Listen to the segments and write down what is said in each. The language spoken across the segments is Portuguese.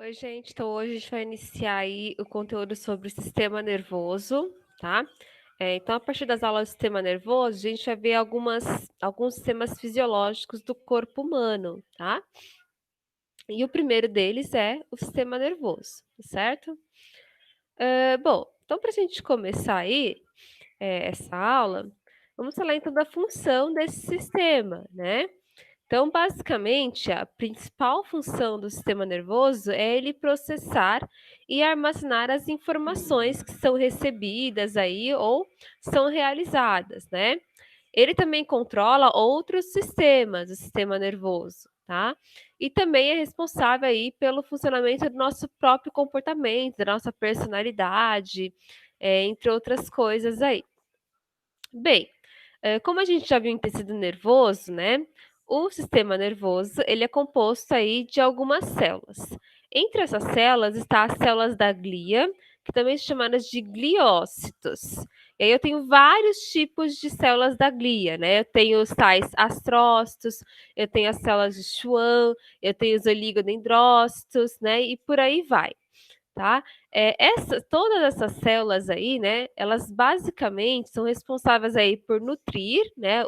Oi, gente. Então, hoje a gente vai iniciar aí o conteúdo sobre o sistema nervoso, tá? Então, a partir das aulas do sistema nervoso, a gente vai ver alguns sistemas fisiológicos do corpo humano, tá? E o primeiro deles é o sistema nervoso, certo? Bom, então, para a gente começar aí essa aula, vamos falar então da função desse sistema, né? Então, basicamente, a principal função do sistema nervoso é ele processar e armazenar as informações que são recebidas aí ou são realizadas, né? Ele também controla outros sistemas do sistema nervoso, tá? E também é responsável aí pelo funcionamento do nosso próprio comportamento, da nossa personalidade, entre outras coisas aí. Bem, como a gente já viu em tecido nervoso, né? O sistema nervoso, ele é composto aí de algumas células. Entre essas células está as células da glia, que também são chamadas de gliócitos. E aí eu tenho vários tipos de células da glia, né? Eu tenho os tais astrócitos, eu tenho as células de Schwann, eu tenho os oligodendrócitos, né? E por aí vai. Tá? Todas essas células aí, né, elas basicamente são responsáveis aí por nutrir, né,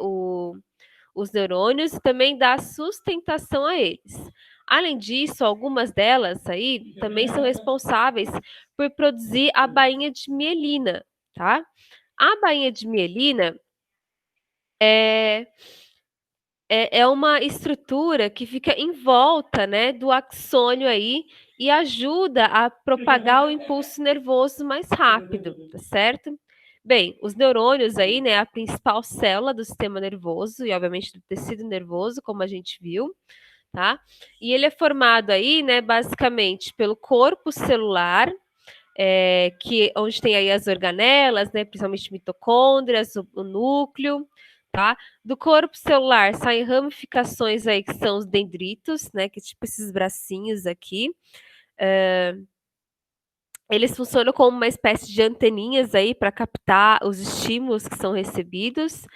os neurônios e também dar sustentação a eles. Além disso, algumas delas aí também são responsáveis por produzir a bainha de mielina, tá? A bainha de mielina é é uma estrutura que fica em volta, né, do axônio aí e ajuda a propagar o impulso nervoso mais rápido, tá certo? Bem, os neurônios aí, né, a principal célula do sistema nervoso e obviamente do tecido nervoso, como a gente viu, tá? E ele é formado aí, né, basicamente pelo corpo celular, onde tem aí as organelas, né, principalmente mitocôndrias, o núcleo, tá? Do corpo celular saem ramificações aí que são os dendritos, né, que é tipo esses bracinhos aqui. Eles funcionam como uma espécie de anteninhas aí para captar os estímulos que são recebidos.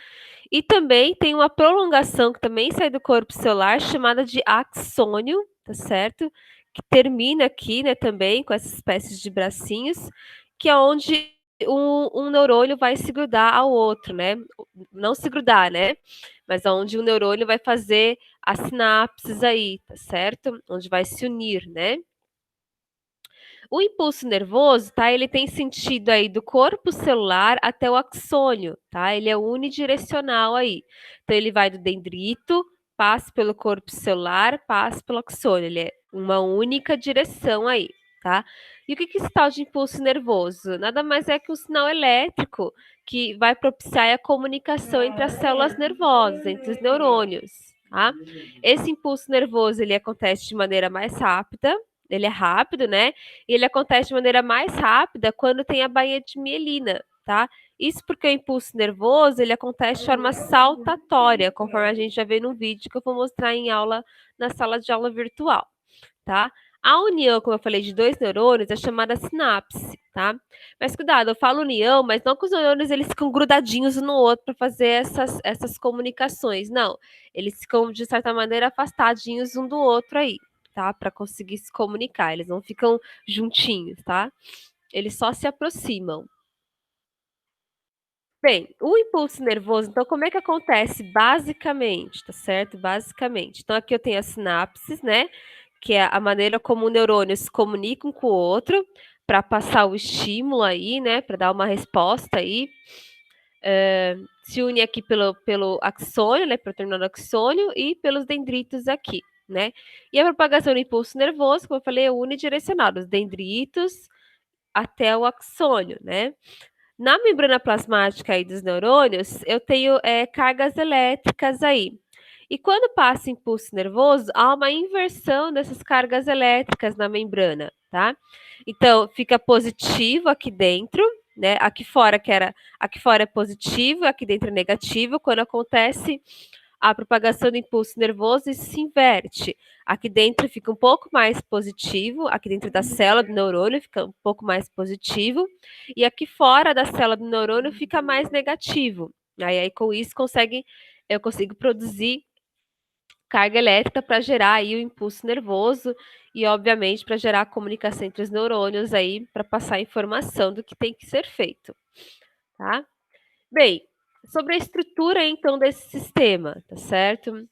E também tem uma prolongação que também sai do corpo celular, chamada de axônio, tá certo? Que termina aqui, né, também com essas espécies de bracinhos, que é onde um neurônio vai se grudar ao outro, né? Não se grudar, né? Mas onde o neurônio vai fazer as sinapses aí, tá certo? Onde vai se unir, né? O impulso nervoso, tá? Ele tem sentido aí do corpo celular até o axônio, tá? Ele é unidirecional aí. Então ele vai do dendrito, passa pelo corpo celular, passa pelo axônio. Ele é uma única direção aí, tá? E o que é esse tal de impulso nervoso? Nada mais é que um sinal elétrico que vai propiciar a comunicação entre as células nervosas, entre os neurônios, tá? Esse impulso nervoso, ele acontece de maneira mais rápida, ele é rápido, né? E ele acontece de maneira mais rápida quando tem a bainha de mielina, tá? Isso porque o impulso nervoso, ele acontece de forma saltatória, conforme a gente já vê no vídeo que eu vou mostrar em aula, na sala de aula virtual, tá? A união, como eu falei, de dois neurônios é chamada sinapse, tá? Mas cuidado, eu falo união, mas não que os neurônios eles ficam grudadinhos um no outro para fazer essas comunicações, não. Eles ficam, de certa maneira, afastadinhos um do outro aí, tá? Para conseguir se comunicar. Eles não ficam juntinhos, tá? Eles só se aproximam. Bem, o impulso nervoso, então, como é que acontece basicamente, tá certo? Basicamente. Então, aqui eu tenho as sinapses, né? Que é a maneira como o neurônio se comunica um com o outro para passar o estímulo aí, né? Para dar uma resposta aí. Se une aqui pelo axônio, né? Pelo terminal do axônio e pelos dendritos aqui, né? E a propagação do impulso nervoso, como eu falei, é unidirecional, dos dendritos até o axônio, né? Na membrana plasmática aí dos neurônios, eu tenho cargas elétricas aí. E quando passa impulso nervoso, há uma inversão dessas cargas elétricas na membrana, tá? Então, fica positivo aqui dentro, né? Aqui fora é positivo, aqui dentro é negativo. Quando acontece a propagação do impulso nervoso, isso se inverte. Aqui dentro fica um pouco mais positivo, aqui dentro da célula do neurônio fica um pouco mais positivo, e aqui fora da célula do neurônio fica mais negativo. Aí com isso eu consigo produzir carga elétrica para gerar aí o impulso nervoso e, obviamente, para gerar a comunicação entre os neurônios aí, para passar a informação do que tem que ser feito, tá? Bem, sobre a estrutura então desse sistema, tá certo?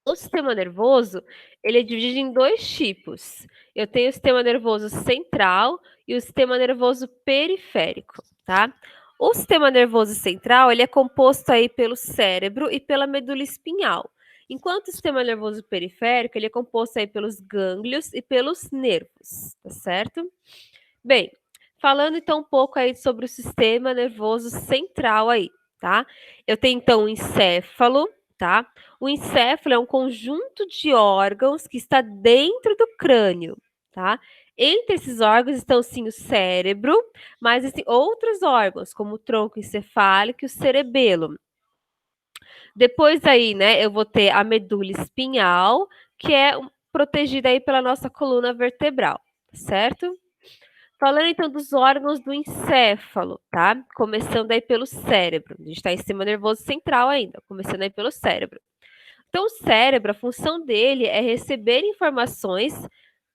O sistema nervoso, ele é dividido em 2 tipos. Eu tenho o sistema nervoso central e o sistema nervoso periférico, tá? O sistema nervoso central, ele é composto aí pelo cérebro e pela medula espinhal, enquanto o sistema nervoso periférico, ele é composto aí pelos gânglios e pelos nervos, tá certo? Bem, falando então um pouco aí sobre o sistema nervoso central aí, tá? Eu tenho então o encéfalo, tá? O encéfalo é um conjunto de órgãos que está dentro do crânio, tá? Entre esses órgãos estão sim o cérebro, mas existem outros órgãos, como o tronco encefálico e o cerebelo. Depois aí, né, eu vou ter a medula espinhal, que é protegida aí pela nossa coluna vertebral, certo? Falando então dos órgãos do encéfalo, tá? Começando aí pelo cérebro. A gente está em sistema nervoso central ainda, começando aí pelo cérebro. Então, o cérebro, a função dele é receber informações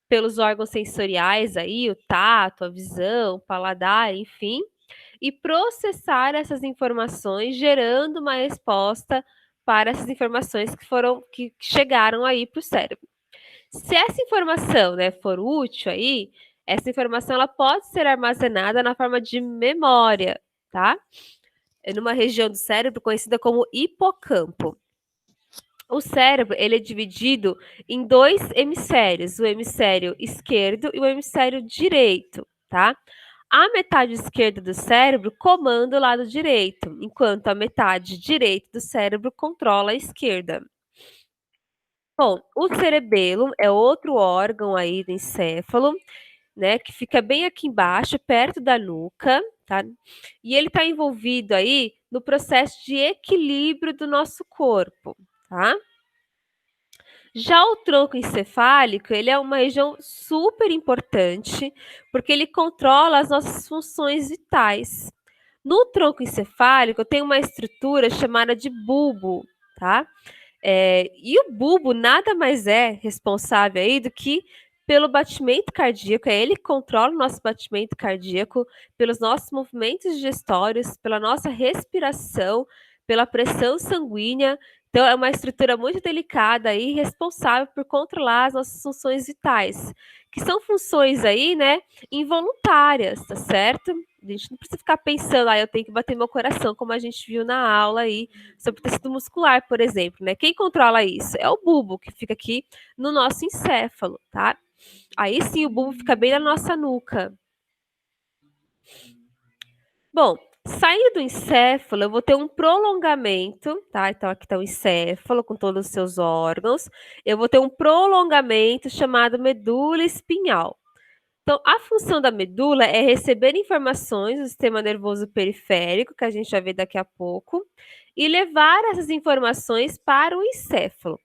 pelos órgãos sensoriais aí, o tato, a visão, o paladar, enfim, e processar essas informações, gerando uma resposta para essas informações que chegaram aí para o cérebro. Se essa informação, né, for útil aí, essa informação ela pode ser armazenada na forma de memória, tá? É numa região do cérebro conhecida como hipocampo. O cérebro ele é dividido em 2 hemisférios, o hemisfério esquerdo e o hemisfério direito, tá? A metade esquerda do cérebro comanda o lado direito, enquanto a metade direita do cérebro controla a esquerda. Bom, o cerebelo é outro órgão aí do encéfalo, né, que fica bem aqui embaixo, perto da nuca, tá? E ele está envolvido aí no processo de equilíbrio do nosso corpo, tá? Já o tronco encefálico, ele é uma região super importante, porque ele controla as nossas funções vitais. No tronco encefálico, tem uma estrutura chamada de bulbo, tá? E o bulbo nada mais é responsável aí do que pelo batimento cardíaco, é ele que controla o nosso batimento cardíaco, pelos nossos movimentos digestórios, pela nossa respiração, pela pressão sanguínea. Então, é uma estrutura muito delicada e responsável por controlar as nossas funções vitais, que são funções aí, né, involuntárias, tá certo? A gente não precisa ficar pensando, eu tenho que bater meu coração, como a gente viu na aula aí, sobre tecido muscular, por exemplo, né? Quem controla isso? É o bulbo, que fica aqui no nosso encéfalo, tá? Aí sim, o bulbo fica bem na nossa nuca. Bom, saindo do encéfalo, eu vou ter um prolongamento, tá? Então, aqui está o encéfalo com todos os seus órgãos. Eu vou ter um prolongamento chamado medula espinhal. Então, a função da medula é receber informações do sistema nervoso periférico, que a gente vai ver daqui a pouco, e levar essas informações para o encéfalo.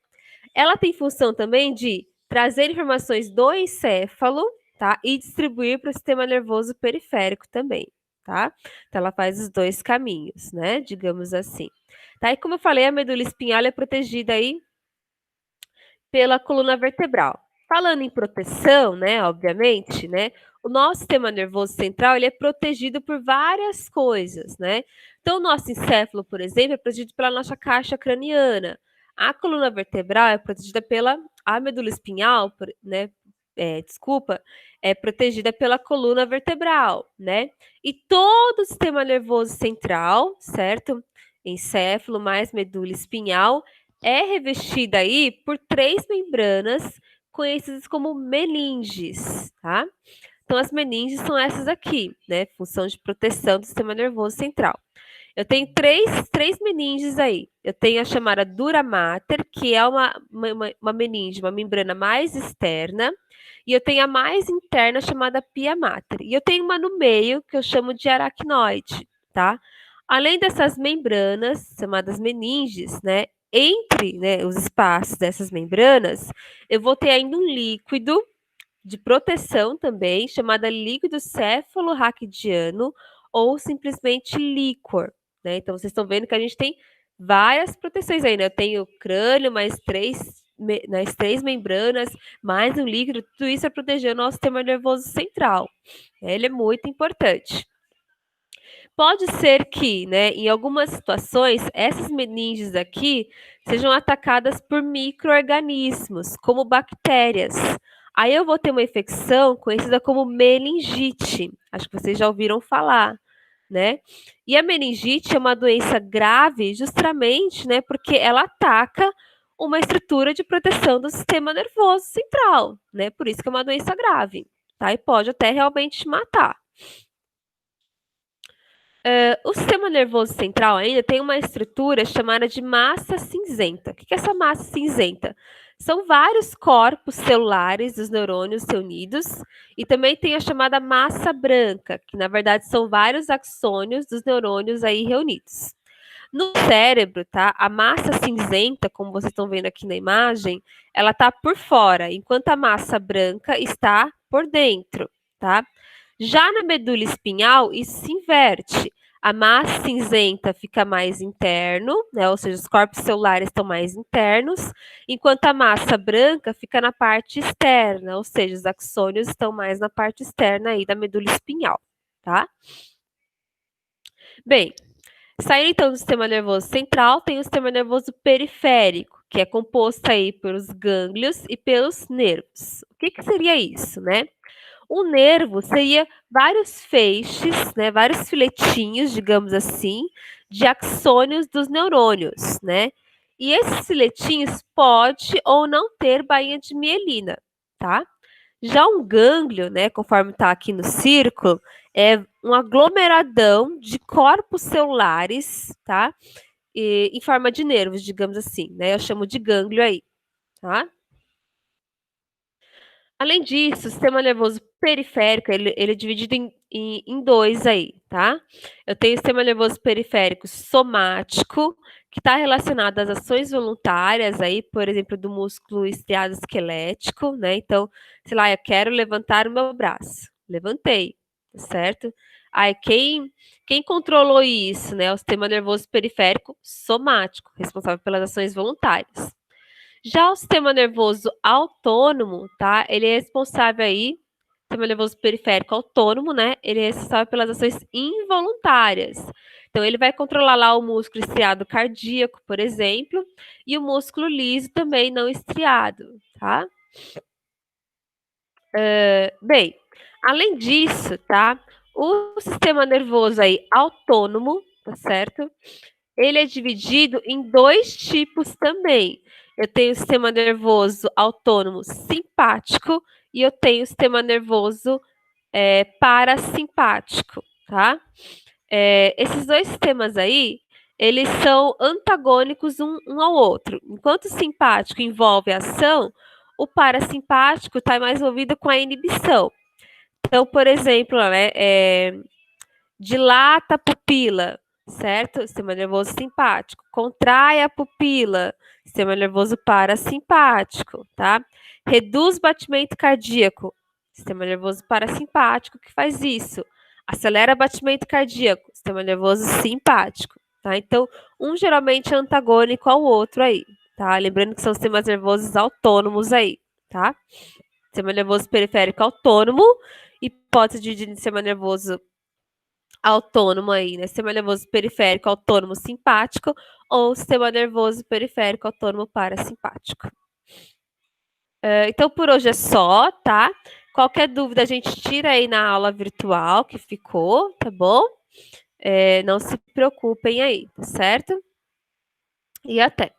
Ela tem função também de trazer informações do encéfalo, tá? E distribuir para o sistema nervoso periférico também, tá? Então, ela faz os 2 caminhos, né? Digamos assim. Tá? E como eu falei, a medula espinhal é protegida aí pela coluna vertebral. Falando em proteção, né, obviamente, né, o nosso sistema nervoso central ele é protegido por várias coisas, né? Então, o nosso encéfalo, por exemplo, é protegido pela nossa caixa craniana. A coluna vertebral é protegida pela a medula espinhal, né? Desculpa, é protegida pela coluna vertebral, né? E todo o sistema nervoso central, certo? Encéfalo mais medula espinhal é revestida aí por 3 membranas conhecidas como meninges, tá? Então, as meninges são essas aqui, né? Função de proteção do sistema nervoso central. Eu tenho três meninges aí. Eu tenho a chamada dura mater, que é uma meninge, uma membrana mais externa, e eu tenho a mais interna, chamada pia mater. E eu tenho uma no meio, que eu chamo de aracnoide, tá? Além dessas membranas, chamadas meninges, né? Entre, né, os espaços dessas membranas, eu vou ter ainda um líquido de proteção também, chamada líquido cefalorraquidiano ou simplesmente líquor, né? Então, vocês estão vendo que a gente tem várias proteções aí, né? Eu tenho crânio, mais nas 3 membranas, mais um líquido, tudo isso é proteger o nosso sistema nervoso central. Ele é muito importante. Pode ser que, né, em algumas situações, essas meninges aqui sejam atacadas por micro-organismos, como bactérias. Aí eu vou ter uma infecção conhecida como meningite. Acho que vocês já ouviram falar, né? E a meningite é uma doença grave justamente, né, porque ela ataca uma estrutura de proteção do sistema nervoso central, né? Por isso que é uma doença grave, tá? E pode até realmente matar. O sistema nervoso central ainda tem uma estrutura chamada de massa cinzenta. O que é essa massa cinzenta? São vários corpos celulares dos neurônios reunidos e também tem a chamada massa branca, que na verdade são vários axônios dos neurônios aí reunidos. No cérebro, tá? A massa cinzenta, como vocês estão vendo aqui na imagem, ela está por fora, enquanto a massa branca está por dentro, tá? Já na medula espinhal, isso se inverte. A massa cinzenta fica mais interno, né? Ou seja, os corpos celulares estão mais internos, enquanto a massa branca fica na parte externa, ou seja, os axônios estão mais na parte externa aí da medula espinhal, tá? Bem, saindo então do sistema nervoso central, tem o sistema nervoso periférico, que é composto aí pelos gânglios e pelos nervos. O que seria isso, né? O nervo seria vários feixes, né, vários filetinhos, digamos assim, de axônios dos neurônios, né? E esses filetinhos pode ou não ter bainha de mielina, tá? Já um gânglio, né, conforme está aqui no círculo, é um aglomeradão de corpos celulares, tá? Em forma de nervos, digamos assim, né? Eu chamo de gânglio aí, tá? Além disso, o sistema nervoso periférico, ele é dividido em dois aí, tá? Eu tenho o sistema nervoso periférico somático, que está relacionado às ações voluntárias aí, por exemplo, do músculo estriado esquelético, né? Então, sei lá, eu quero levantar o meu braço. Levantei, certo? Aí, quem controlou isso, né? O sistema nervoso periférico somático, responsável pelas ações voluntárias. Já o sistema nervoso autônomo, tá? Ele é responsável aí, sistema nervoso periférico autônomo, né? Ele é responsável pelas ações involuntárias. Então, ele vai controlar lá o músculo estriado cardíaco, por exemplo, e o músculo liso também não estriado, tá? Bem, além disso, tá? O sistema nervoso aí autônomo, tá certo? Ele é dividido em dois tipos também. Eu tenho o sistema nervoso autônomo simpático e eu tenho o sistema nervoso parasimpático, tá? Esses dois sistemas aí, eles são antagônicos um ao outro. Enquanto o simpático envolve a ação, o parasimpático está mais envolvido com a inibição. Então, por exemplo, né, dilata a pupila, certo? Sistema nervoso simpático. Contrai a pupila, sistema nervoso parasimpático, tá? Reduz o batimento cardíaco, sistema nervoso parasimpático que faz isso. Acelera o batimento cardíaco, sistema nervoso simpático, tá? Então, um geralmente é antagônico ao outro aí, tá? Lembrando que são sistemas nervosos autônomos aí, tá? Sistema nervoso periférico autônomo e pode ser dividido em sistema nervoso autônomo aí, né? Sistema nervoso periférico autônomo simpático ou sistema nervoso periférico autônomo parasimpático. Então, por hoje é só, tá? Qualquer dúvida a gente tira aí na aula virtual que ficou, tá bom? Não se preocupem aí, tá certo? E até!